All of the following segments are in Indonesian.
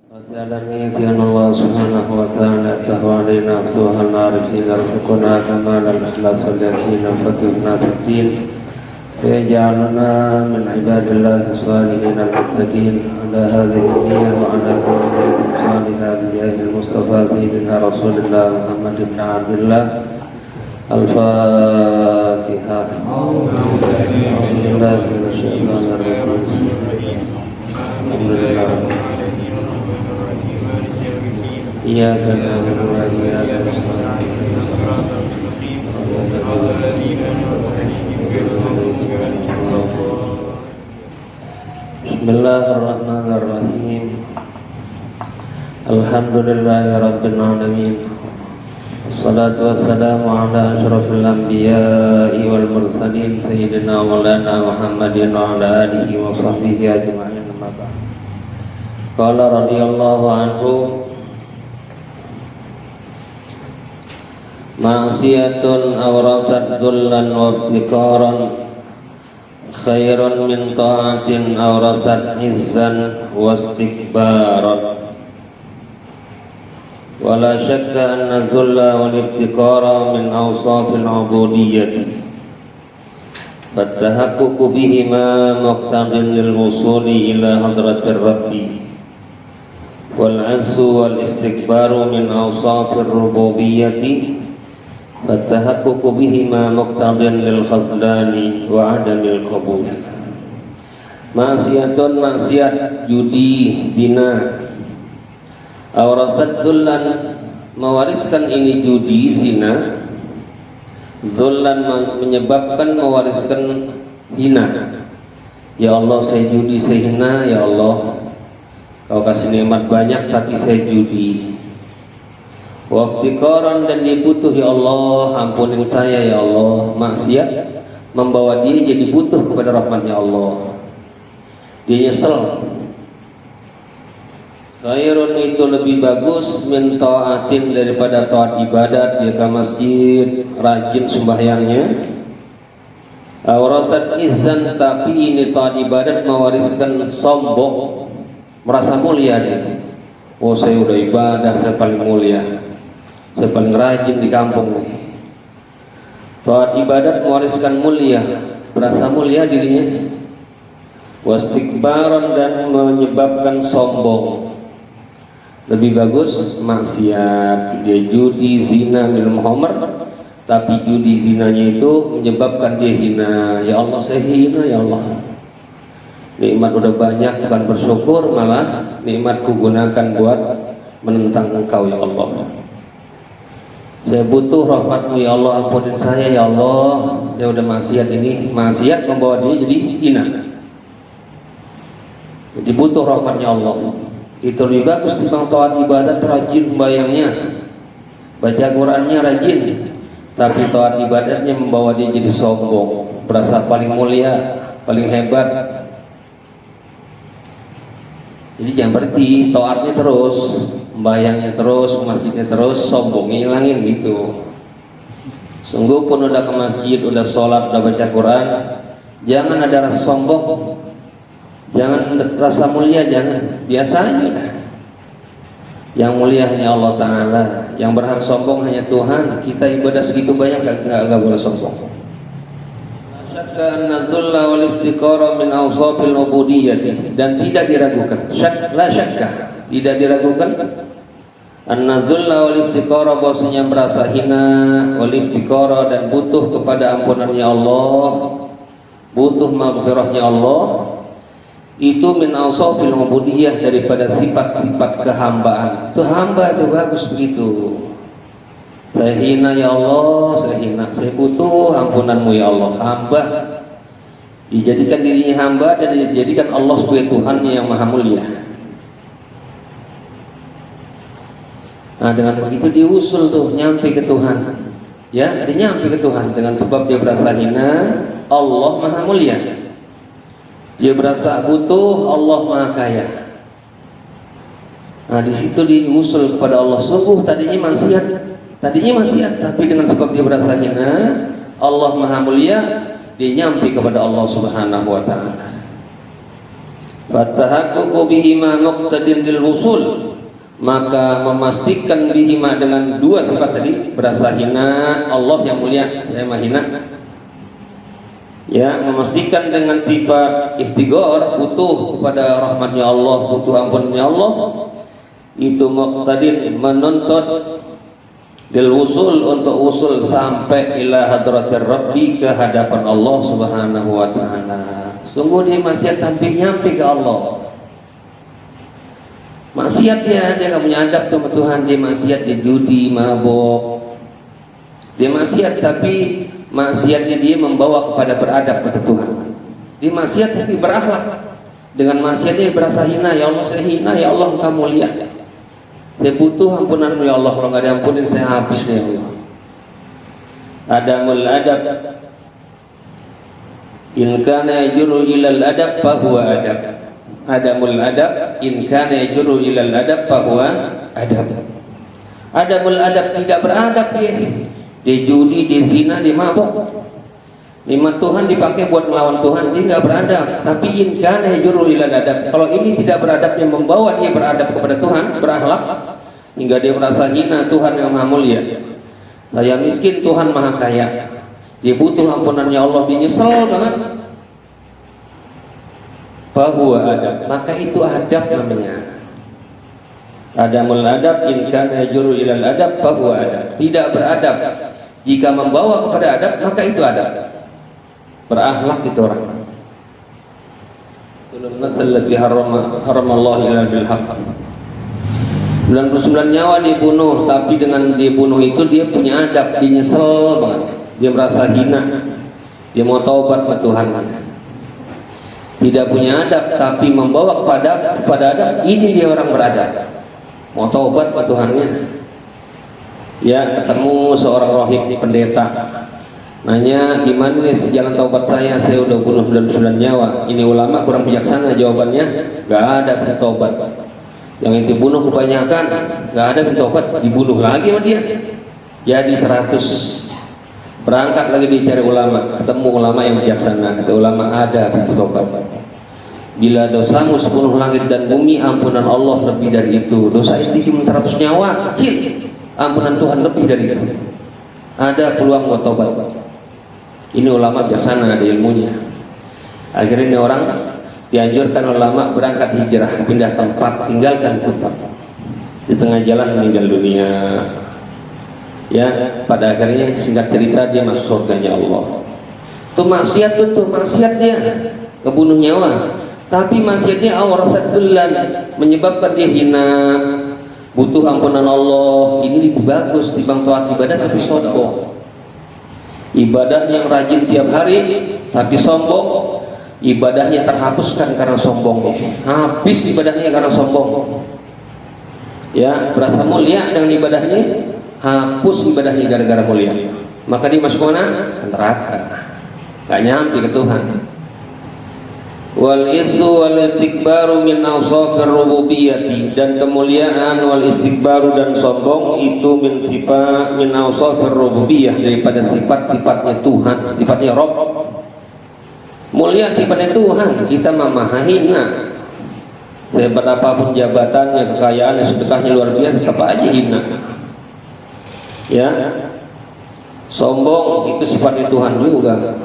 وجعلني أن الله سبحانه وتعالى تهوى علينا فتوح العارفين ارزقنا كمال الإخلاص واليقين وفقهنا في الدين ويجعلنا من عباد الله الصالحين المتقين على هذه النية وعلى كل صالحة بجاه المصطفى سيدنا رسول الله محمد بن عبد الله. الفاتحة. أعوذ بالله من الشيطان الرجيم. الحمد لله. إياك نعبد وإياك نستعين. Bismillahirrahmanirrahim. Alhamdulillahi rabbil alamin. Wassalatu wassalamu ala asyrafil anbiya'i wal mursalin sayyidina maulana Muhammadin wa ala alihi wa sahbihi ajma'in. Qala radhiyallahu anhu, ma'siyatun awrasat dhullan wa iftiqaran khairun min ta'atin awrasat izzan wa istikbaran. Wa la syakka anna dhulla wal iftiqara min awsafil ubudiyyati fattahaqququ bihima muqtadin lil wusuli ila hadratir rabbi wal 'azzu wal istikbaru min awsafir rububiyyati فالتحقق بهما مقتضٍ للخذلان وعدم القبول. Maksiatun maksiat, judi, zina. Awrasat dzullan, mewariskan ini judi, zina. Dzullan menyebabkan mewariskan hina. Ya Allah, saya judi, saya hina. Ya Allah, Kau kasih nikmat banyak tapi saya judi. Waftiqaran, dan dia butuh, ya Allah ampunin saya ya Allah. Maksiat membawa dia jadi butuh kepada rahmat-Nya Allah. Dia nyesel. Khairun, itu lebih bagus, min ta'atin, daripada taat ibadat. Dia ke masjid, rajin sembahyangnya. Awrasat izzan, tapi ini taat ibadat mewariskan sombong, merasa mulia dia. Oh, saya udah ibadah, saya paling mulia, saya paling rajin di kampung nih. Taat ibadat mewariskan mulia, merasa mulia dirinya. Wastikbaran, dan menyebabkan sombong. Lebih bagus maksiat, dia judi, zina, minum khamr, tapi judi zinanya itu menyebabkan dia hina. Ya Allah, saya hina ya Allah. Nikmat udah banyak, bukan bersyukur, malah nikmatku gunakan buat menentang Engkau ya Allah. Saya butuh rahmat-Mu ya Allah, ampunin saya ya Allah. Saya udah maksiat ini, maksiat membawa dia jadi hina. Jadi butuh rahmatnya Allah. Itu lebih bagus tentang taat ibadat, rajin bayangnya, baca Qurannya rajin, tapi taat ibadatnya membawa dia jadi sombong, berasa paling mulia, paling hebat. Jadi jangan berhenti, taatnya terus, bayangnya terus, masjidnya terus, sombongnya hilangin gitu. Sungguh pun udah ke masjid, udah sholat, udah baca Quran, jangan ada rasa sombong, jangan rasa mulia, jangan, biasa aja. Yang mulia hanya Allah Ta'ala, yang berhak sombong hanya Tuhan. Kita ibadah segitu banyak, gak boleh sombong. An-nadzulla wal iftiqara min awsafil ubudiyyati, dan tidak diragukan, la syakka, tidak diragukan, an-nadzulla wal iftiqara, bahwasanya merasa hina, wal iftiqara, dan butuh kepada ampunannya Allah, butuh maghfirahnya Allah, itu min awsafil ubudiyyah, daripada sifat-sifat kehambaan. Itu hamba itu bagus begitu. Saya hina ya Allah, saya hina, saya butuh ampunan-Mu ya Allah. Hamba dijadikan dirinya hamba dan dijadikan Allah sebagai Tuhan yang maha mulia. Nah, dengan begitu diusul tuh, nyampe ke Tuhan. Ya, dia nyampe ke Tuhan dengan sebab dia berasa hina, Allah maha mulia. Dia berasa butuh, Allah maha kaya. Nah, di situ diusul kepada Allah. Sungguh tadinya maksiat, tapi dengan sebab dia berasa hina, Allah maha mulia, dia nyampe kepada Allah Subhanahu wa ta'ala. Fatahaqququ bihima muqtadin lil wusul, maka memastikan bihima dengan dua sifat tadi, berasa hina, Allah yang mulia, saya mah hina. Ya, memastikan dengan sifat iftigar, butuh kepada rahmatnya Allah, butuh ampunnya Allah, itu muqtadin, menuntut lil wusul, untuk usul sampai ila hadratir rabbi, ke hadapan Allah Subhanahu wa taala. Sungguh dia maksiat sampai nyampe ke Allah. Maksiat dia nggak punya adab sama Tuhan. Dia maksiat, dia judi, mabok. Dia maksiat, tapi maksiatnya dia membawa kepada beradab kepada Tuhan. Dia maksiat tapi berakhlak. Dengan maksiatnya berasa hina, ya Allah saya hina, ya Allah engkau mulia. Saya butuh ampunanmu ya Allah, kalau nggak diampunin saya habis ya Allah. Adamul adab, in kana yajru ilal adab fahuwa adab. Adamul adab, in kana yajru ilal adab fahuwa adab. Adamul adab, tidak beradab dia judi, dia zina, dia mabuk. Nikmat Tuhan dipakai buat melawan Tuhan, dia nggak beradab. Tapi in kana yajru ilal adab, kalau ini tidak beradab yang membawa dia beradab kepada Tuhan, berakhlak hingga dia merasa hina, Tuhan yang maha mulia, saya miskin, Tuhan maha kaya, dia butuh ampunannya Allah, dia nyesel banget, bahwa adab, maka itu adab namanya. Adamul adab, in kana yajru ilal adab bahwa adab, tidak beradab jika membawa kepada adab, maka itu adab. Berakhlak itu orang. Allati haramallahu illa bil haqq. 99 nyawa dibunuh, tapi dengan dibunuh itu dia punya adab, dia nyesel banget, dia merasa hina, dia mau taubat ke Tuhan. Tidak punya adab tapi membawa kepada adab, ini dia orang beradab, mau taubat ke Tuhannya. Ya, ketemu seorang rohib di pendeta, nanya gimana nih jalan taubat saya udah bunuh 99 nyawa. Ini ulama kurang bijaksana jawabannya, gak ada taubat. Yang itu bunuh kebanyakan, gak ada taubat, dibunuh lagi sama dia. Jadi 100. Berangkat lagi dicari ulama, ketemu ulama yang bijaksana. Kata ulama, ada taubat. Bila dosamu 10 langit dan bumi, ampunan Allah lebih dari itu. Dosa itu cuma 100 nyawa, kecil. Ampunan Tuhan lebih dari itu. Ada peluang buat taubat. Ini ulama bijaksana, ada ilmunya. Akhirnya ini orang dianjurkan ulama berangkat hijrah, pindah tempat, tinggalkan tempat. Di tengah jalan meninggal dunia. Ya, pada akhirnya singkat cerita dia masuk surganya Allah. Itu maksiat, tuh maksiat dia, kebunuh nyawa. Tapi maksiatnya awrasadullan, menyebabkan dia hina, butuh ampunan Allah. Ini lebih bagus dibanding taat ibadah tapi sombong. Ibadah yang rajin tiap hari tapi sombong, ibadahnya terhapuskan karena sombong. Habis ibadahnya karena sombong. Ya, berasa mulia dengan ibadahnya, hapus ibadahnya gara-gara mulia. Maka dia masuk mana? Neraka. Gak nyampe ke Tuhan. Wal izzu wal istikbaru min awsafir rububiyyati, dan kemuliaan wal istikbaru dan sombong itu min awsafir rububiyyah, daripada sifat-sifatnya Tuhan, sifatnya Rabb. Mulia sifatnya Tuhan, kita maha hina. Sehebat apapun jabatannya, kekayaannya, sedekahnya luar biasa, tetap aja hina. Ya, sombong itu sifatnya Tuhan juga.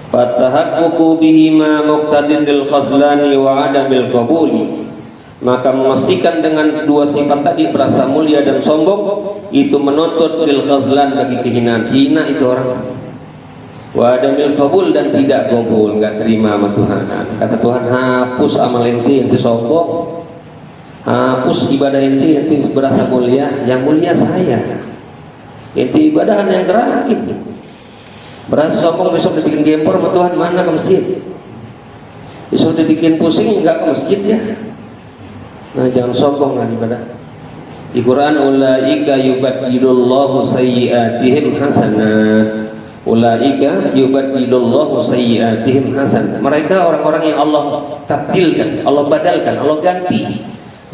Fatahaqququ bihima muqtadin lil khazlani wa adamil qabuli, maka memastikan dengan dua sifat tadi, berasa mulia dan sombong, itu menuntut lil khazlan, bagi kehinaan. Hina itu orang. Wa adamil qabul, dan tidak qabul, enggak terima sama Tuhan. Kata Tuhan, hapus amal inti sombong, hapus ibadah inti berasa mulia, yang mulia saya. Inti ibadah yang gerakin. Berasa sombong, besok dibikin gempor sama Tuhan, mana ke masjid. Besok dibikin pusing, enggak ke masjid ya. Nah, jangan sombong lah ibadah. Di Quran, ulaika yubaddilullahu sayyi'atihim hasanah. Ulaika yubaddilullahu sayyi'atihim hasanah. Mereka orang-orang yang Allah tabdilkan, Allah badalkan, Allah ganti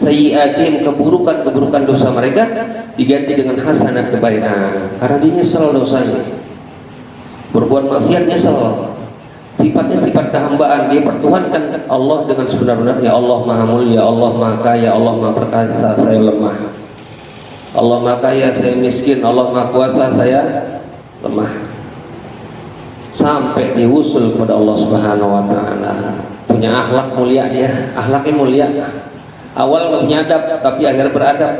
sayyi'atihim, keburukan dosa mereka diganti dengan hasanah, kebaikan. Karena dia nyesel dosanya, berbuat maksiat nyesel. Sifatnya sifat kehambaan, dia pertuhankan Allah dengan sebenar-benarnya. Ya Allah Maha Mulia, Allah Maha Kaya, Allah Maha Perkasa, saya lemah. Allah Maha Kaya, saya miskin. Allah Maha Kuasa, saya lemah. Sampai diusul kepada Allah Subhanahu wa taala. Punya akhlak mulia dia, akhlaknya mulia. Awal nggak punya adab, tapi akhir beradab.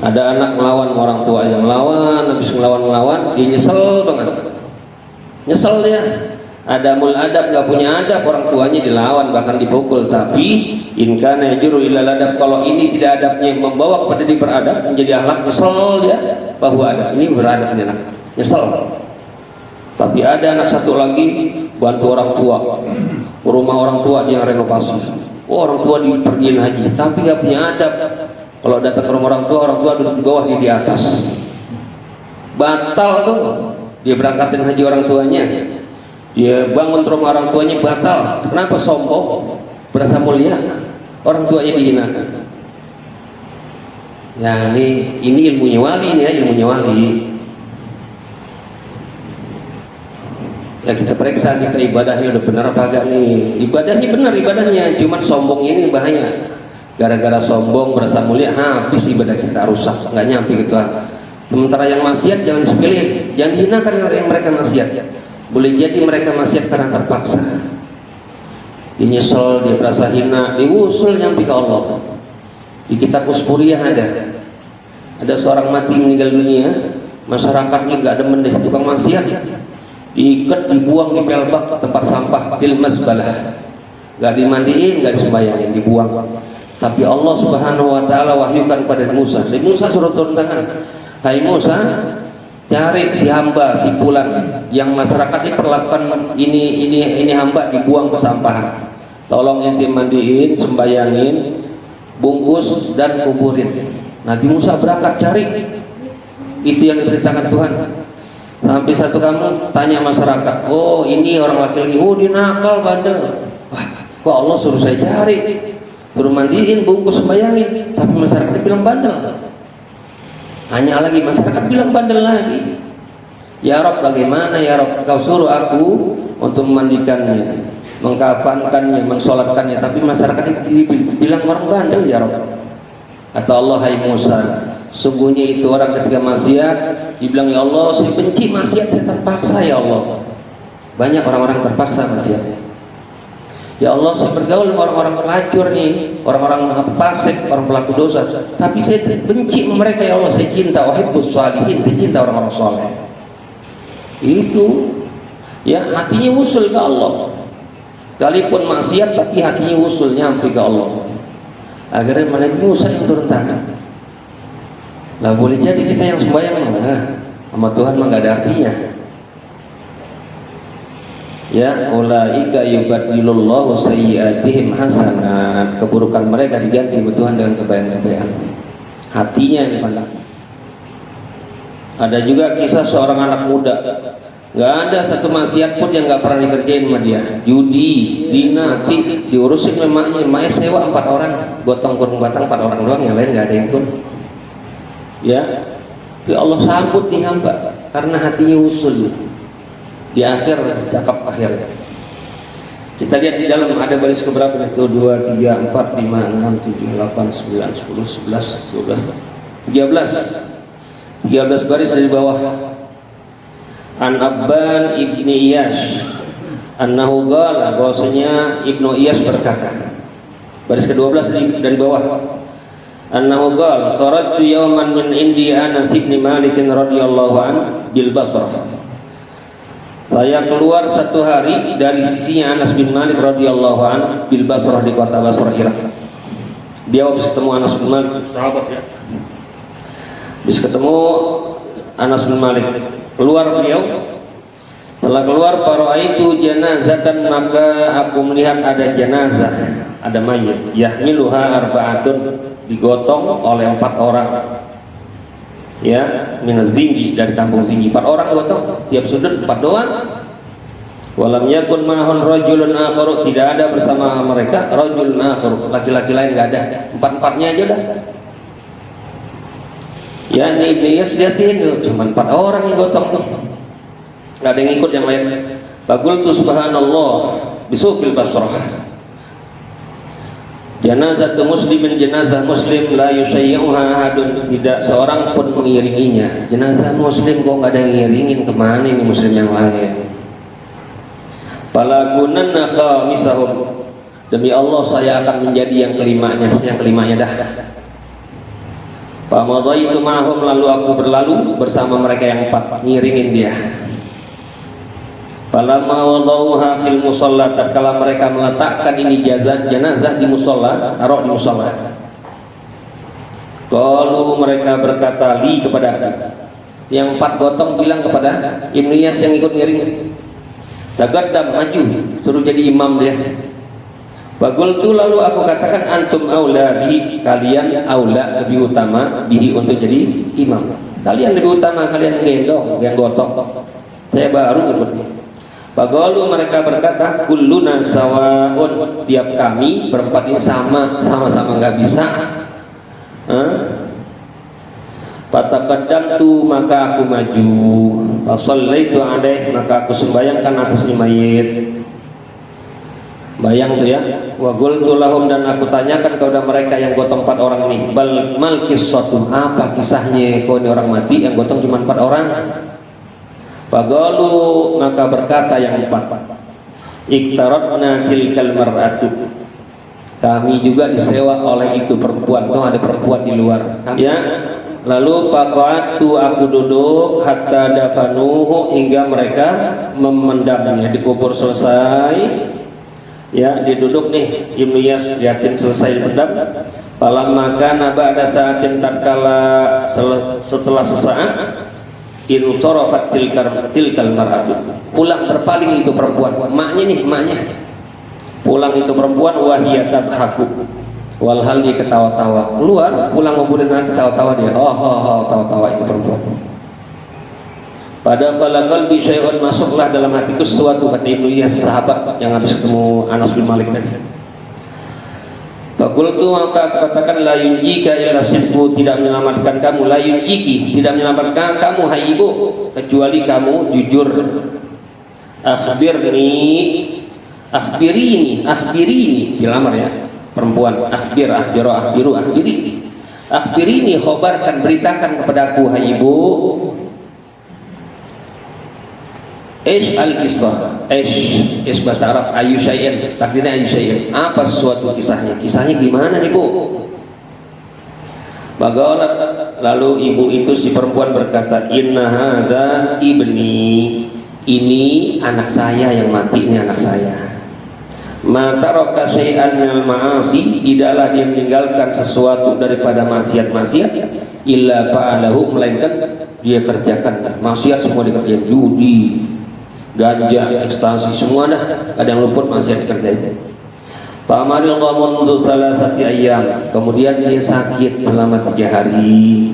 Ada anak melawan orang tua, yang melawan, habis melawan, dia nyesel banget. Nyesel dia. Ada mul adab, nggak punya adab, orang tuanya dilawan, bahkan dipukul. Tapi in kana yajru ilal adab, kalau ini tidak adabnya membawa kepada dia beradab, menjadi akhlak, nyesel dia bahwa ada ini beradab dia anak. Nyesel. Tapi ada anak satu lagi bantu orang tua. Rumah orang tua dia renovasi. Oh, orang tua dipergiin haji, tapi nggak punya adab. Kalau datang ke rumah orang tua duduk di bawah, dia di atas. Batal tuh. Dia berangkatin haji orang tuanya. Dia bangun rumah orang tuanya, batal. Kenapa? Sombong, berasa mulia. Orang tuanya dihinakan. Ya ini ilmunya wali nih ya, ilmunya wali. Ya kita periksa kita ibadahnya udah benar apa enggak nih. Ibadahnya benar, ibadahnya, cuman sombongnya ini bahaya. Gara-gara sombong berasa mulia, habis ibadah kita rusak, nggak nyampe ke Tuhan. Sementara yang maksiat jangan disepelein, jangan dihinakan yang mereka maksiat. Boleh jadi mereka maksiat karena terpaksa. Dia nyesel, dia berasa hina, diusul nyampe ke Allah. Di kitab Uspuriyah ada seorang mati meninggal dunia, masyarakatnya nggak demen deh tukang maksiat, diikat, dibuang di pelbak tempat sampah, fil mazbalah, nggak dimandiin, nggak disembayangin, dibuang. Tapi Allah Subhanahu wa taala wahyukan pada Musa. Si Musa suruh turun tangan. Hai Musa, cari si hamba, si fulan yang masyarakat diperlakukan ini hamba, dibuang ke sampahan. Tolong ente mandiin, sembayangin, bungkus dan kuburin. Nabi Musa berangkat cari. Itu yang diperintahkan Tuhan. Sampai satu kamu tanya masyarakat, oh ini orang laki-laki, oh dia nakal, bandel. Wah, kok Allah suruh saya cari? Suruh mandiin, bungkus, sembayangin, tapi masyarakat bilang bandel. Hanya lagi masyarakat bilang bandel lagi. Ya Rob, bagaimana ya Rob? Kau suruh aku untuk memandikannya, mengkafankannya, mensolatkannya, tapi masyarakat bilang orang bandel ya Rob. Kata Allah, hai Musa, sungguhnya itu orang ketika maksiat dibilang ya Allah saya benci maksiat, saya terpaksa ya Allah. Banyak orang-orang terpaksa maksiat. Ya Allah, saya bergaul dengan orang-orang pelacur nih, orang-orang fasik, orang pelaku dosa. Tapi saya benci mereka ya Allah, saya cinta wahibbus shalihin, saya cinta orang-orang saleh. Itu ya hatinya usul ke Allah. Sekalipun maksiat tapi hatinya usul nyampe ke Allah. Akhirnya Nabi Musa yang turun tangan. Lah boleh jadi kita yang sembahyang sama Tuhan mah nggak ada artinya. Ya, ulaika yubaddilullahu sayyi'atihim hasanat. Keburukan mereka diganti oleh Tuhan dengan kebaikan-kebaikan. Hatinya yang dipandang. Ada juga kisah seorang anak muda, nggak ada satu maksiat pun yang nggak pernah dikerjain sama dia. Judi, zina, diurusin emaknya. Emaknya sewa 4 orang, gotong kurung batang 4 orang doang, yang lain nggak ada yang ikut. Ya, Allah sambut nih hamba karena hatinya usul. Di akhir cakap akhirnya. Kita lihat di dalam ada baris keberapa itu 2, 3, 4, 5, 6, 7, 8, 9, 10, 11, 12, 13 baris dari bawah. An Abban ibni Iyash annahu qala, bahwasanya Ibnu Iyas berkata. Baris ke-12 dari bawah. Annahu qala kharajtu yawman min indi Anas ibn Malik radhiyallahu anhu bil Basrah. Saya keluar satu hari dari sisinya Anas bin Malik radhiyallahu anhu bil Basrah, di kota Basrah Irak. Dia habis ketemu Anas bin Malik, sahabat ya. Habis ketemu Anas bin Malik, keluar beliau. Setelah keluar, faraitu janazatan, maka aku melihat ada jenazah, ada mayit, yahmiluha arba'atun, digotong oleh 4 orang. Ya, minaz Zinggi, dari kampung Zinggi. 4 orang gotong, tiap sudut 4 doang. Walam yakun ma'hum rajulun akhar, tidak ada bersama mereka rajulun akhar, laki-laki lain enggak ada. 4-4-nya aja dah. Ya, ini Ibnu Iyas lihatin, cuma 4 orang yang gotong tuh. Nggak ada yang ikut yang lain. Faqultu subhanallah bisuqil Basrah. Janazatu muslimin, jenazah muslim la yusayyi'uha ahadun, tidak seorang pun mengiringinya. Jenazah muslim kok nggak ada yang ngiringin, kemana ini muslim yang lain? Falakunanna khamisahum, demi Allah saya akan menjadi yang kelimanya dah. Famadaitu ma'hum, lalu aku berlalu bersama mereka yang 4 ngiringin dia. Falamma wadauha fil musalla, tatkala mereka meletakkan ini jenazah di musalla, taruh di musalla. Qalu, mereka berkata li kepada aku, yang 4 gotong bilang kepada Ibnu Iyas yang ikut ngiring, tagaddam, maju, suruh jadi imam dia. Faqultu, lalu aku katakan, antum aula bihi, kalian aula, lebih utama bihi, untuk jadi imam. Kalian lebih utama, kalian gendong, yang gotong, saya baru ikut. Faqalu, mereka berkata, kulluna sawaun, tiap kami berempat ini sama-sama nggak bisa. Fataqaddamtu, maka aku maju. Fasallaitu alaih, maka aku sembahyangkan atas mayit. Bayang tuh ya. Wa qultu lahum, dan aku tanyakan kepada mereka yang gotong 4 orang ini, bal mal qissatu, apa kisahnya kok ini orang mati yang gotong cuma 4 orang? Faqalu, maka berkata yang 4, iktaratna tilkal mar'atu, kami juga disewa oleh itu perempuan. Tuh ada perempuan di luar ya. Lalu faqa'atu, aku duduk, hatta dafanuhu, hingga mereka memendamnya, dikubur selesai ya, diduduk nih Ibnu Iyas, yakin selesai mendam. Falamma kana ba'da sa'atin, tatkala setelah sesaat, insorofat tilkal mar'atu, pulang berpaling itu perempuan, emaknya pulang itu perempuan, wahiyat tadhaku, walhal dia ketawa-tawa, keluar pulang nguburin anak, ketawa-tawa dia, tawa-tawa itu perempuan. Pada khalaqal bi syai'un, masuklah dalam hatiku sesuatu, kata Ibnu Iyas, sahabat yang habis ketemu Anas bin Malik tadi. Faqultu, maka aku katakan, la yunjika illa sidqu, tidak menyelamatkan kamu, la yunjiki, tidak menyelamatkan kamu, hai ibu, kecuali kamu jujur. Akhbirini, dilamar ya perempuan, akhbirini, khobarkan, beritakan kepadaku, hai ibu. Al-kisah, bahasa Arab, ayu syai'in, takdirnya ayu syai'in, apa sesuatu kisahnya gimana nih bu? Bagaimana? Lalu ibu itu, si perempuan berkata, inna hadza ibni, ini anak saya yang mati, ini anak saya. Ma taraka syai'an minal ma'asi, tidaklah dia meninggalkan sesuatu daripada maksiat-maksiat, illa fa'alahu, melainkan dia kerjakan maksiat, semua dikerjain, judi, ganja, ekstasi, semua dah, kadang luput masih dikerjain. Pak Amaril mundu salasati ayyam, kemudian dia sakit selama 3 hari.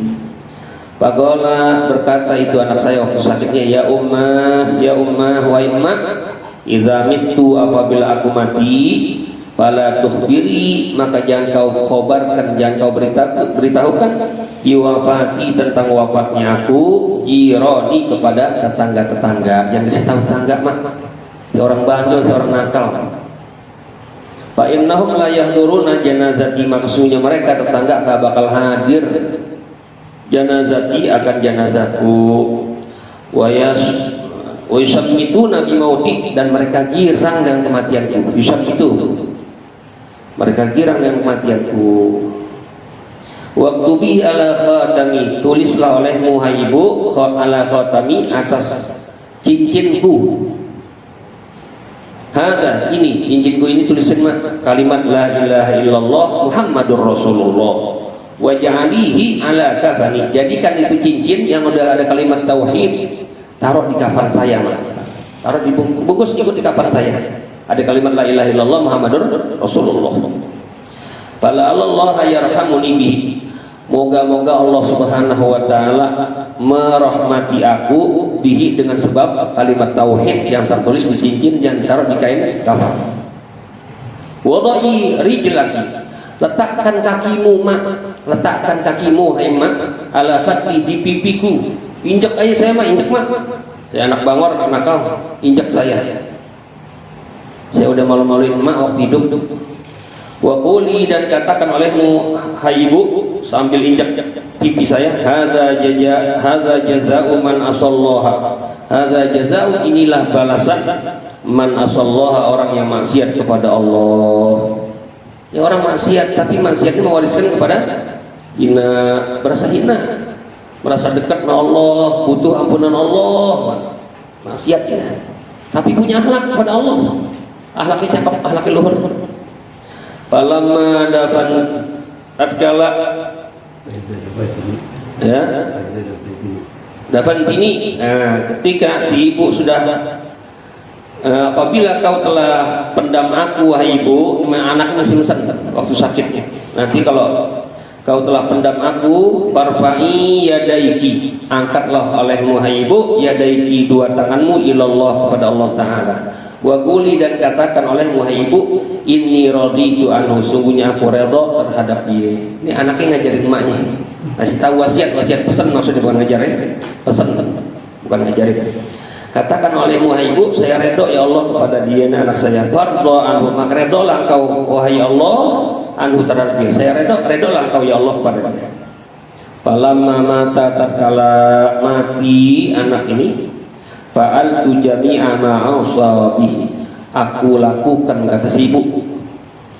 Faqala, berkata itu anak saya waktu sakitnya, ya ummah, wa imma, idza mittu, apabila aku mati, fala tukhbiri, maka jangan kau khobarkan, jangan kau beritahukan, wafati, tentang wafatnya aku, jironi, kepada tetangga-tetangga. Yang kasih tahu tetangga mah si orang bandel, si orang nakal. Fa innahum la yahduruna janazati, maksudnya mereka tetangga gak bakal hadir janazati, akan janazahku. Wa yusabmituna bi mauti, dan mereka girang dengan kematianku. Yusabmitu, mereka girang dengan kematianku. Waktu bi ala khatami, tulislah olehmu hai ibu, ala khatami, atas cincinku. Hada, ini cincinku ini, tulisan kalimat la ilaha illallah Muhammadur Rasulullah, waj'alihi ala kafani, jadikan itu cincin yang udah ada kalimat tauhid, taruh di kafan saya, taruh di bungkus, ikut di kafan saya, ada kalimat la ilaha illallah Muhammadur Rasulullah. Fala Allah yarhamuni bihi, moga-moga Allah Subhanahu wa taala merahmati aku bihi, dengan sebab kalimat tauhid yang tertulis di cincin yang ditaruh di kain kafan. Wadai rijlaki, letakkan kakimu mak, letakkan kakimu hai mak, ala khati, di pipiku, injek aja saya mak, injek mak, Saya anak bangor, anak nakal, injak saya udah malu-maluin emak waktu hidup. Wa quli, dan katakan olehmu hai ibu sambil injak pipi saya, hadza jazaa'u man asallaha, hadza jazaa'u, inilah balasan man asallaha, orang yang maksiat kepada Allah. Ya, orang maksiat, tapi maksiatnya mewariskan kepada hina, merasa hina, merasa dekat dengan Allah, butuh ampunan Allah, maksiatnya, tapi punya akhlak kepada Allah, akhlaknya cakep, akhlaknya luhur. Falamma dafan, tatkala ya dafan tini, ketika si ibu sudah apabila kau telah pendam aku wahai ibu, anak masih besar waktu sakitnya, nanti kalau kau telah pendam aku, farfa'i yadaiki, angkatlah olehmu hai ibu yadaiki, dua tanganmu, ilallah, kepada Allah Ta'ala. Wa quli, dan katakan olehmu hai ibu, inni raditu anhu, sungguhnya aku redha terhadap dia. Ini anaknya ngajarin emaknya, kasih tahu wasiat pesan, maksudnya bukan ngajarin, pesan bukan ngajarin. Katakan olehmu hai ibu, saya redha ya Allah kepada dia, anak saya. Fardha anhu, maka redhalah engkau wahai Allah anhu terhadap dia, saya redhalah engkau ya Allah kepada dia. Falamma mata, tatkala mati anak ini, fa'altu jami'a ma awsa bihi, aku lakukan, kata si ibu,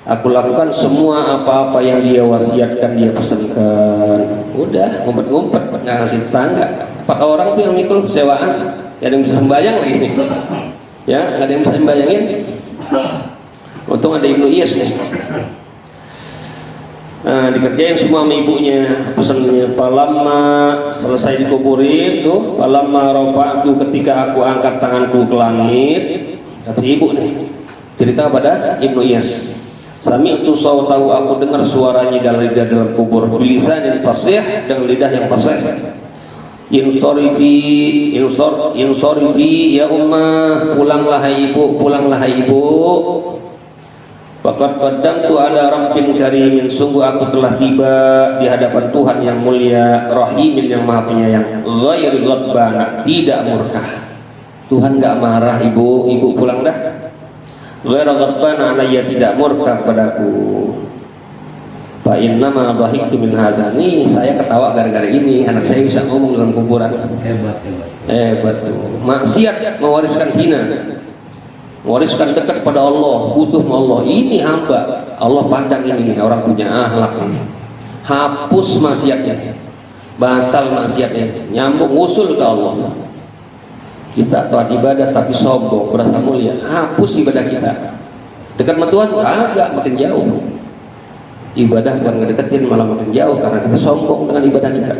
aku lakukan semua apa-apa yang dia wasiatkan, dia pesankan. Udah ngumpet-ngumpet, nggak ngasih tetangga. 4 orang tuh yang mikul sewaan, nggak ada yang bisa sembahyang lagi nih, ya nggak ada yang bisa sembayangin. Untung ada Ibnu Iyas nih. Nah, dikerjain semua sama ibunya pesannya. Palamma, selesai dikuburin tuh, palamma rafa'tu, ketika aku angkat tanganku ke langit, kata si ibu nih, cerita pada Ibnu Iyas, sami'tu sautahu, aku dengar suaranya dalam kubur, bilisan yang fasih, dengan lidah yang fasih. Insorifi ya ummah, pulanglah hai ibu. Faqad qaddamtu ala rabbin karimin, sungguh aku telah tiba di hadapan Tuhan yang mulia, rahimin, yang maha penyayang, ghairi ghadbana, tidak murka. Tuhan enggak marah, ibu pulang dah. Ghairi ghadbana alayya, tidak murka padaku. Fa innama dhahiktu min hadza, nih saya ketawa gara-gara ini, anak saya bisa ngomong dalam kuburan. Hebat tuh. Maksiat mewariskan hina, mewariskan dekat pada Allah, butuh Allah. Ini hamba Allah pandang ini orang punya akhlak ini. Hapus maksiatnya, batal maksiatnya, nyambung usul ke Allah. Kita taat ibadah tapi sombong, berasa mulia, hapus ibadah kita. Dekat sama Tuhan agak makin jauh. Ibadah bukan ngedeketin, malah makin jauh karena kita sombong dengan ibadah kita.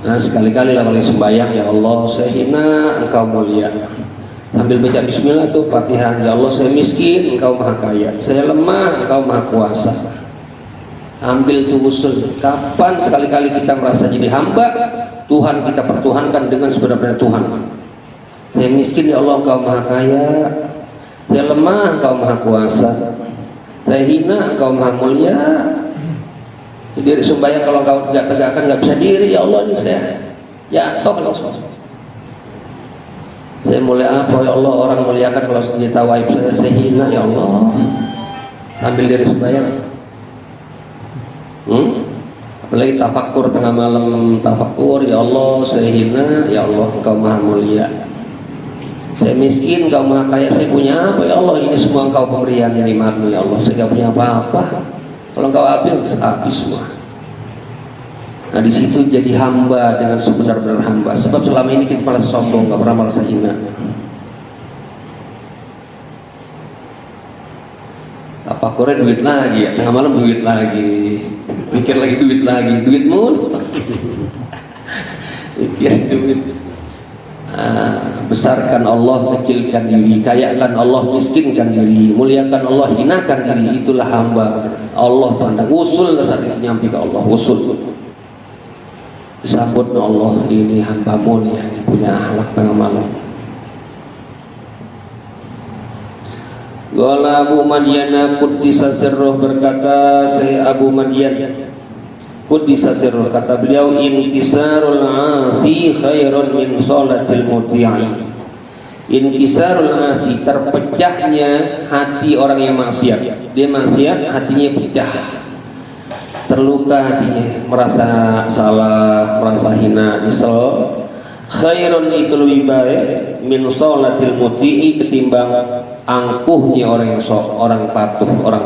Nah, sekali-kali lah kalau sembahyang, ya Allah saya hina, engkau mulia, sambil baca bismillah tuh Fatihah, ya Allah saya miskin, engkau maha kaya, saya lemah, engkau maha kuasa. Ambil tuh usul, kapan sekali-kali kita merasa jadi hamba Tuhan, kita pertuhankan dengan sebenarnya Tuhan. Saya miskin ya Allah, engkau maha kaya, saya lemah, engkau maha kuasa, saya hina, engkau maha mulia. Diri sembahyang kalau engkau tidak tegakkan, nggak bisa diri, ya Allah ini saya jatuh loh. Saya mulia apa ya Allah, orang muliakan kalau kita waib, saya hina ya Allah. Ambil diri sembahyang. Apalagi tafakur tengah malam, tafakur, ya Allah saya hina, ya Allah engkau maha mulia. Saya miskin, engkau maha kaya, saya punya apa ya Allah, ini semua engkau pemberian nikmatmu ya Allah, saya nggak punya apa-apa. Kalau engkau habis semua. Nah, di situ jadi hamba dengan sebenar-benar hamba. Sebab selama ini kita malah sombong, nggak pernah merasa hina. Tafakurnya duit lagi, ya. Tengah malam duit lagi, mikir lagi duit mulu. Mikir duit. Besarkan Allah, kecilkan diri, kayakan Allah, miskinkan diri, muliakan Allah, hinakan diri, itulah hamba Allah pandang. Usul saat itu nyampe ke Allah, usul disambut Allah, ini hambamu nih, yang punya akhlak tengah malam. Qala Abu Madyan Quddisa sirruh, berkata Syekh Abu Madyan Qudisa sirruh, kata beliau, inkisarul asi khairun min sholatil muti'i. Inkisarul asi, terpecahnya hati orang yang maksiat. Dia maksiat, hatinya pecah, terluka hatinya, merasa salah, merasa hina, nyesel. Khairun, itu lebih baik, min sholatil muti'i, ketimbang angkuhnya orang yang orang patuh, orang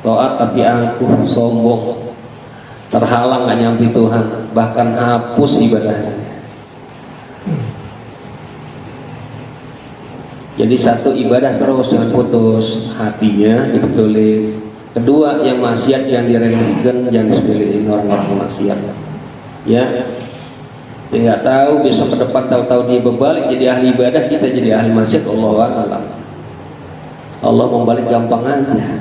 taat tapi angkuh, sombong, terhalang gak nyampi Tuhan, bahkan hapus ibadahnya. Jadi satu, ibadah terus jangan putus, hatinya dibetulin. Kedua, yang maksiat yang diremehkan, jangan disepelein orang-orang maksiat. Ya, dia nggak tahu besok ke depan, tahu-tahu dia berbalik jadi ahli ibadah, kita jadi ahli maksiat. Allah, Allah membalik gampang aja.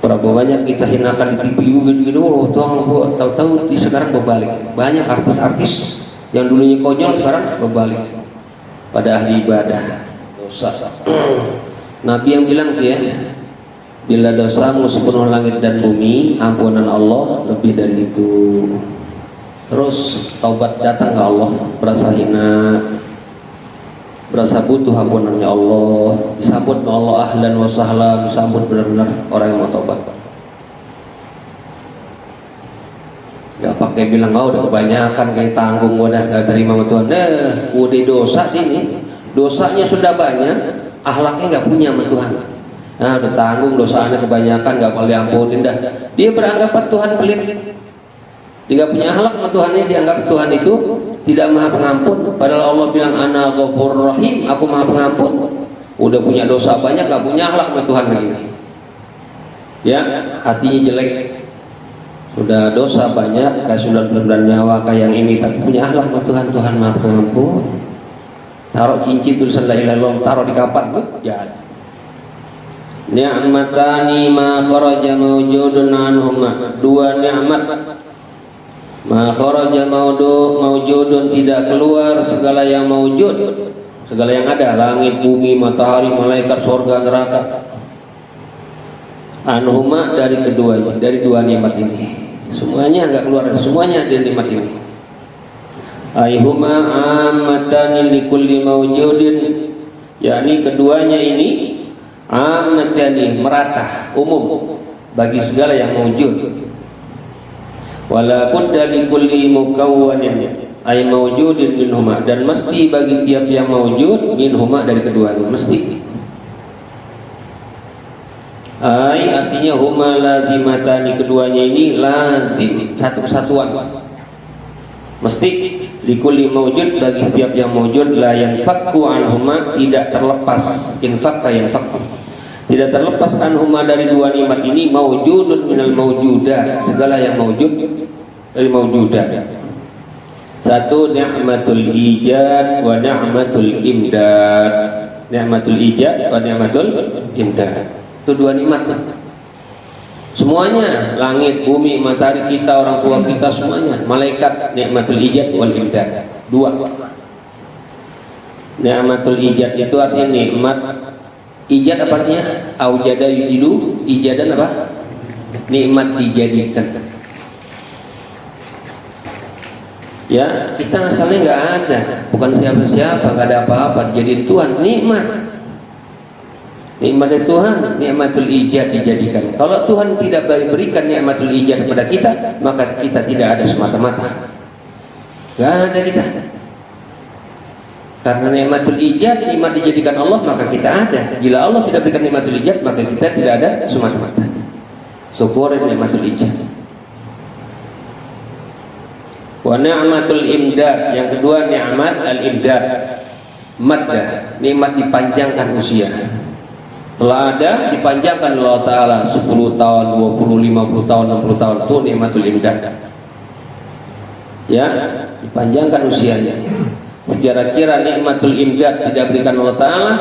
Berapa banyak kita hinakan di TV gitu, oh Tuhan, tahu-tahu di sekarang berbalik. Banyak artis-artis yang dulunya konyol sekarang berbalik pada ahli ibadah. Dosa. Nabi yang bilang tuh ya, bila dosamu sepenuh langit dan bumi, ampunan Allah lebih dari itu. Terus taubat datang ke Allah, berasa hina, berasa butuh ampunannya Allah, disambut Allah ahlan wa sahlan, disambut benar-benar orang yang mau taubat. Gak pakai bilang, oh udah kebanyakan kayak tanggung, udah gak terima sama Tuhan. Udah dosa sini, dosanya sudah banyak, akhlaknya gak punya sama Tuhan. Nah udah tanggung, dosanya kebanyakan, gak boleh ampunin dah. Dia beranggapan Tuhan pelit. Dia gak punya akhlak sama Tuhannya, dianggap Tuhan itu tidak maha pengampun. Padahal Allah bilang, ana ghafurur rahim, aku maha pengampun. Udah punya dosa banyak, gak punya akhlak sama Tuhan lagi. Ya, hatinya jelek, sudah dosa banyak, kayak sudah benar nyawa kayak yang ini, tapi punya akhlak sama Tuhan. Tuhan maha pengampun. Taruh cincin tulisan la ilaha illallah, taruh di kapan, ya. Ni'matani ma kharaja mawjudun anhuma, dua nikmat. Ma kharaja mawjudun, tidak keluar segala yang mawjud, segala yang ada, langit, bumi, matahari, malaikat, surga, neraka. Anhuma, dari keduanya, dari dua nikmat ini. Semuanya enggak keluar, semuanya dari nikmat ini. Aihuma ammatani likulli mawjudin, yakni keduanya ini ammatani, merata, umum bagi segala yang mawjud. Wala budda likulli mukawwanin ay mawjudin minhuma, dan mesti bagi tiap yang mawjud minhuma, dari keduanya, mesti. Ay artinya huma lazimatani, keduanya ini lazim, satu kesatuan, mesti. Likulli mawjud, bagi tiap yang mawjud, la yanfakku anhuma, tidak terlepas, infakka yanfakku, tidak terlepas anhuma, dari dua nikmat ini, mawjudun minal mawjudat, segala yang mawjud dari mawjudat. Satu, ni'matul ijad wa ni'matul imdad. Ni'matul ijad wa ni'matul imdad, itu dua nikmat tuh. Semuanya, langit, bumi, matahari, kita, orang tua kita, semuanya, malaikat, ni'matul ijad wal imdad, dua. Ni'matul ijad itu artinya nikmat. Ijad apa artinya? Aujada yujidu, ijadan apa? Nikmat dijadikan. Ya, kita asalnya nggak ada, bukan siapa-siapa, nggak ada apa-apa, dijadiin Tuhan, nikmat. Nikmat dari Tuhan, nikmatul ijad dijadikan. Kalau Tuhan tidak berikan nikmatul ijad kepada kita, maka kita tidak ada semata-mata. Nggak ada kita. Karena nikmatul ijad, nikmat dijadikan Allah, maka kita ada. Bila Allah tidak berikan nikmatul ijad, maka kita tidak ada semata-mata. Syukurin nikmatul ijad. Wa ni'matul imdad, yang kedua nikmat al-imdad, maddah, nikmat dipanjangkan usia. Telah ada, dipanjangkan Allah Ta'ala 10 tahun, 20, 50 tahun, 60 tahun, itu nikmatul imdad. Ya, dipanjangkan usianya. Secara kira nikmatul imdad tidak berikan Allah Ta'ala,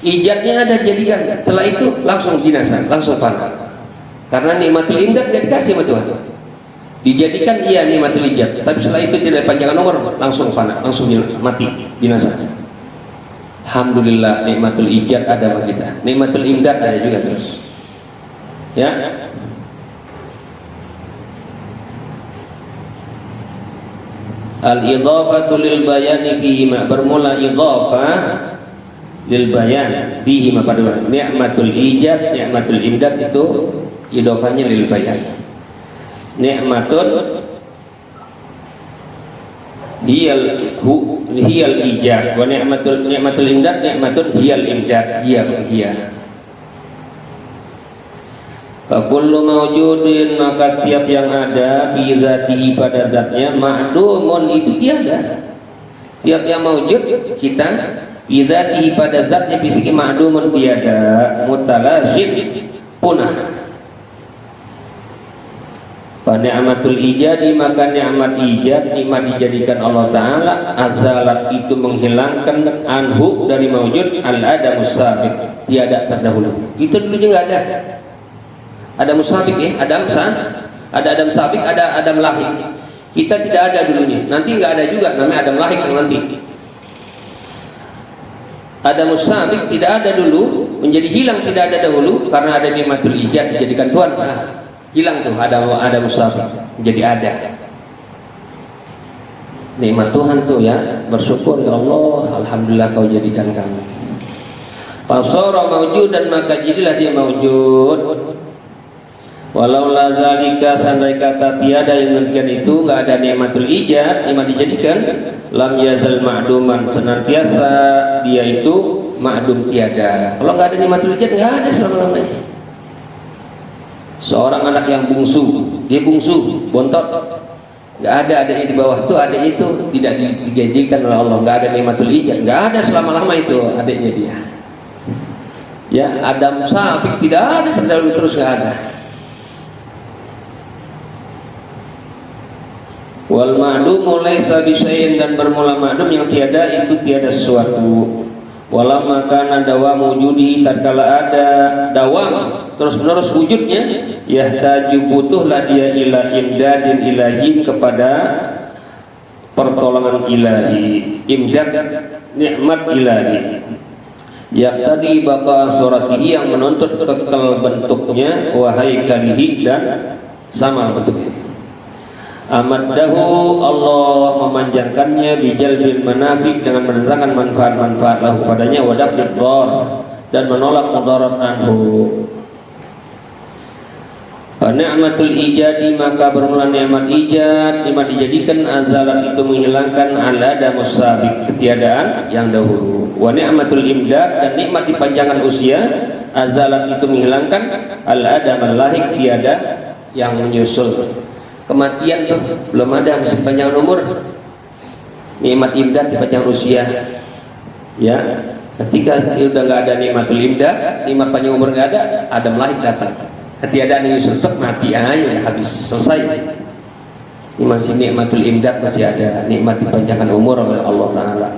ijadnya ada jadikan, setelah itu langsung binasa, langsung fana. Karena nikmatul imdad tidak dikasih sama Tuhan. Dijadikan iya nikmatul ijad, tapi setelah itu tidak panjangan nomor, langsung fana, langsung mati, binasa. Alhamdulillah nikmatul ijad ada bagi kita, nikmatul imdad ada juga terus. Ya. Al-idhafatu lil bayani fihi ma, bermula idhafah lil bayan fihi ma pada ni'matul ijad, ni'matul imdad itu idhafahnya lil bayan. Ni'matul hiyal ijad wa ni'matul imdad, ni'matul hiyal imdad, hiya. Fakullu mawjudin, maka tiap yang ada bi dzatihi pada zatnya, ma'dumun itu tiada. Tiap yang mawjud kita bi dzatihi pada zatnya fisiki ma'dumun tiada, mutalasib punah. Fa ni'matul ijadi, maka nikmat ijad, nikmat dijadikan Allah Ta'ala, azalat itu menghilangkan anhu dari mawjud al-adamus sabiq, tiada terdahulu. Itu dulunya nggak ada. Ada musabik ya, ada Adam sabik, ada Adam lahik. Kita tidak ada dulunya, nanti nggak ada juga, namanya Adam lahik yang nanti. Ada musabik tidak ada dulu, menjadi hilang tidak ada dahulu karena ada nikmatul ijad dijadikan Tuhan. Hilang tuh ada musabik, menjadi ada. Nikmat Tuhan tuh ya, bersyukur ya Allah, alhamdulillah kau jadikan kami. Fasara mawjudan, maka jadilah dia mawjud. Walau la zalika, sandai kata tiada yang demikian itu, nggak ada nikmatul ijad, nikmat dijadikan, lam yazal ma'duman, senantiasa dia itu ma'dum tiada. Kalau nggak ada nikmatul ijad, nggak ada selama-lamanya. Seorang anak yang bungsu, dia bungsu, bontot, nggak ada adanya di bawah itu, adanya itu tidak dijadikan oleh Allah, nggak ada nikmatul ijad, nggak ada selama-lama itu adanya dia. Ya, Adam sabik tidak ada terdahulu terus, nggak ada. Wal ma'dum laisa bisyai'in, dan bermula ma'dum yang tiada itu tiada sesuatu. Walamma kana dawam wujudi, tatkala ada dawam terus menerus wujudnya, yahtaju butuhlah dia ila imdadin ilahi, kepada pertolongan ilahi, imdad nikmat ilahi. Yaqtadi baqa suratihi, yang menuntut kekal bentuknya, wahai kalihi, dan sama bentuknya. Amaddahu, Allah memanjangkannya, bijalbil manafik, dengan mendatangkan manfaat-manfaat lahu padanya, wadafid dhar, dan menolak mudarat anhu. Fa ni'matul ijadi, maka bermula nikmat ijad, nikmat dijadikan, azalat itu menghilangkan al-adamus sabiq, ketiadaan yang dahulu. Wa ni'matul imdad, dan nikmat dipanjangkan usia, azalat itu menghilangkan al-adamal lahik, tiada yang menyusul. Kematian tuh belum ada, masih panjang umur. Nikmat imdad dipanjang usia. Ya, ketika udah nggak ada nikmatul imdad, nikmat panjang umur nggak ada, Adam lahir datang. Ketiadaan ini sudah mati aja, ya habis, selesai. Ini masih nikmatul imdad, masih ada nikmat dipanjangkan umur oleh Allah Ta'ala.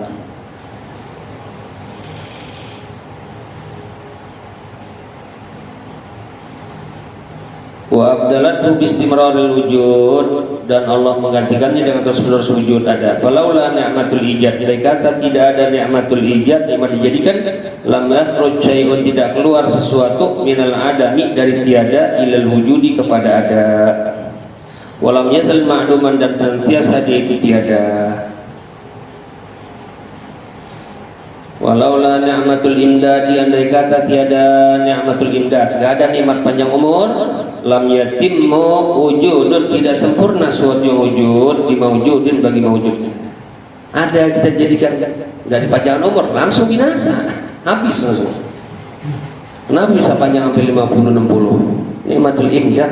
Wa abdalathu bistimraril wujud, dan Allah menggantikannya dengan terus-menerus wujud ada. Falaula ni'matul ijad, dari kata tidak ada ni'matul ijad, nikmat dijadikan, lam yakhruj syai'un, tidak keluar sesuatu, minal adami, dari tiada, ilal wujudi, kepada ada. Walam yazal ma'duman, dan senantiasa dia itu tiada. Walaula ni'matul imdad, andai kata tiada ni'matul imdad, enggak ada nikmat panjang umur, lam yatimmu wujudun, tidak sempurna suatu wujud di mawjudin, bagi mawjudnya. Ada kita jadikan enggak dipanjangkan umur, langsung binasa, habis langsung. Kenapa bisa panjang sampai 50 60? Nikmatul imdad.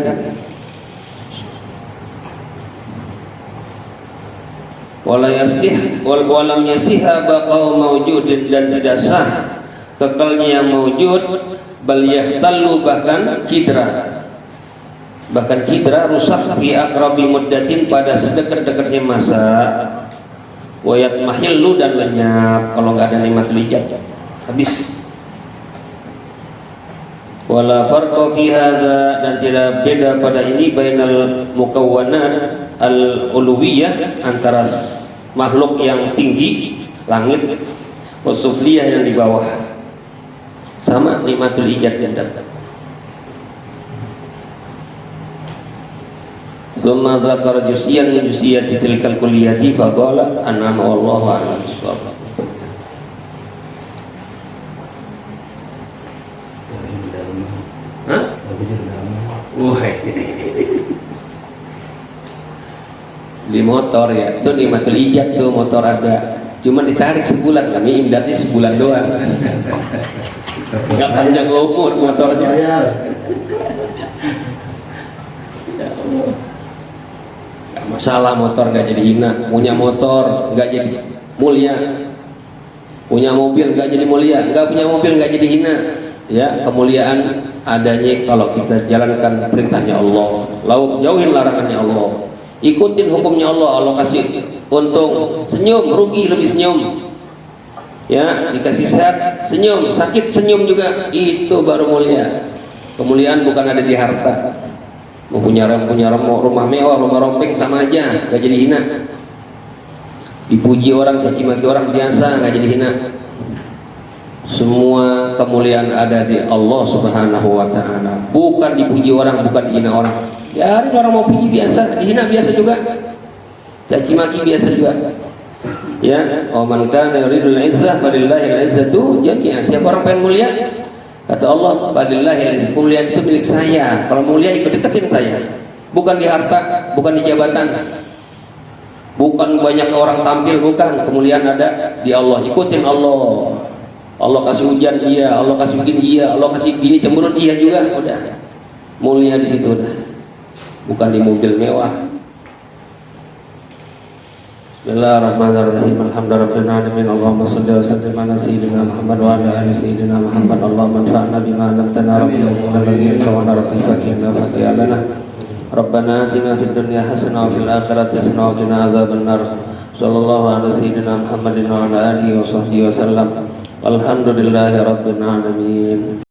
Walam yasihha baqau mawjudin, dan tidak sah kekalnya yang mawjud, bal yahtallu, bahkan kidra rusak, fi aqrabi muddatin, pada sedekat-dekatnya masa, wa yatmahillu, dan lenyap kalau nggak ada nikmatul ijad, habis. Wala farqa fi hadza, dan tidak beda pada ini, bainal mukawwanat al-uluwiyah, antara makhluk yang tinggi, langit, wasufliyah, yang di bawah, sama nikmatul ijad yang datang. Thumma dzakara juz'iyyan min juz'iyati tilkal kulliyati faqala an'ama wallahu a'lam bissawab. Hah? Di motor ya, itu nikmatul ijab tuh, motor ada, cuma ditarik sebulan, kami imdatnya sebulan doang, nggak panjang umur motornya. Ya Allah. Gak masalah motor nggak jadi hina, punya motor nggak jadi mulia, punya mobil nggak jadi mulia, nggak punya mobil nggak jadi hina. Ya, kemuliaan adanya kalau kita jalankan perintahnya Allah, lalu jauhin larangannya Allah, ikutin hukumnya Allah. Allah kasih untung, senyum, rugi lebih senyum. Ya, dikasih sehat, senyum, sakit senyum juga, itu baru mulia. Kemuliaan bukan ada di harta. Mau punya rumah mewah, rumah rompeng sama aja, nggak jadi hina. Dipuji orang, caci maki orang biasa, nggak jadi hina. Semua kemuliaan ada di Allah Subhanahu wa ta'ala, bukan dipuji orang, bukan dihina orang. Ya, ada orang mau puji biasa, dihina biasa juga, caci maki biasa juga. Ya, man kana yuridul izzah falillahil izzatu jami'an. Siapa orang pengen mulia, kata Allah, falillahil, kemuliaan itu milik saya. Kalau mulia ikut deketin saya, bukan di harta, bukan di jabatan, bukan banyak orang tampil, bukan. Kemuliaan ada di Allah, ikutin Allah. Allah kasih hujan iya, Allah kasih begini iya, Allah kasih gini cemberut iya juga, udah mulia di situ, udah bukan di mobil mewah. Bismillahirrahmanirrahim. Alhamdulillahirabbil alamin. Allahumma shalli wa sallim ala sayyidina Muhammad wa ala ali sayyidina Muhammad. Allahumma anfa'na bima 'allamtana rabbana alladhi yanfa'una rabbana fakina fatiyalana. Rabbana atina fid dunya hasanah wa fil akhirati hasanah wa qina adzabannar. Sallallahu ala sayyidina Muhammadin wa ala alihi wa sahbihi wa sallam. Alhamdulillahirabbil alamin.